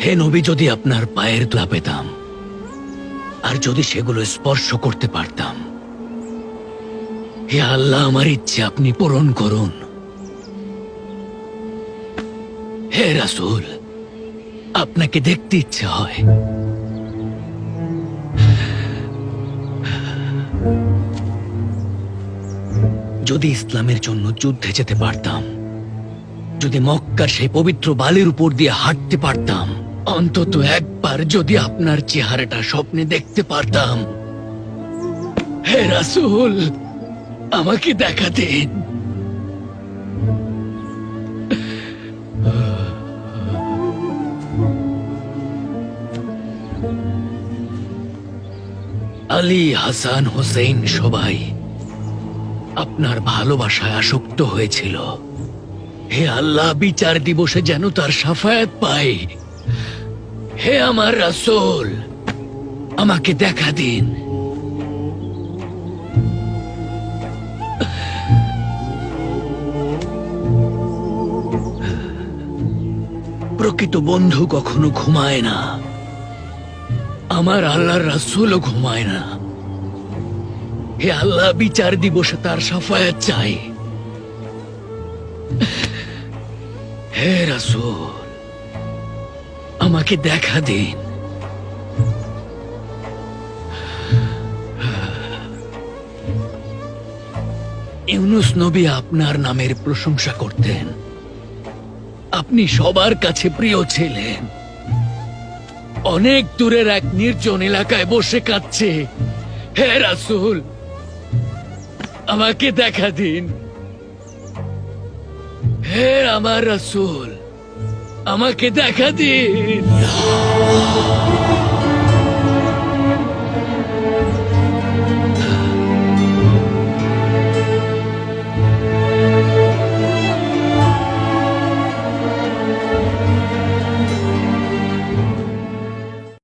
হে নবী, যদি আপনার পায়ের ধুলা পেতাম আর যদি সেগুলো স্পর্শ করতে পারতাম। হে আল্লাহ, আমার ইচ্ছে আপনি পূরণ করুন। হে রাসূল, আপনাকে দেখতে ইচ্ছে হয়। যদি ইসলামের জন্য যুদ্ধে যেতে পারতাম, যদি মক্কার সেই পবিত্র বালির উপর দিয়ে হাঁটতে পারতাম, অন্তত একবার যদি আপনার চেহারাটা স্বপ্নে দেখতে পারতাম। হে রাসূল, আমাকে দেখা দিন। আলী, হাসান, হোসেন সবাই আপনার ভালোবাসায় আসক্ত হয়েছিল। হে আল্লাহ, বিচার দিবসে যেন তার শাফায়াত পাই। হে আমার রাসূল, আমাকে দেখা দিন। প্রকৃত বন্ধু কখনো ঘুমায় না, আমার আল্লাহর রাসূলও ঘুমায় না। হে আল্লাহ, বিচার দিবসে তার শাফায়াত চাই। হে রাসূল, আমাকে দেখা দিন। ইউনুস নবী আপনার নামের প্রশংসা করতেন। আপনি সবার কাছে প্রিয় ছিলেন। অনেক দূরের এক নির্জন এলাকায় বসে কাঁদছে। হে রাসূল, আমাকে দেখা দিন। হে আমার রাসূল, আমাকে দেখা দিন।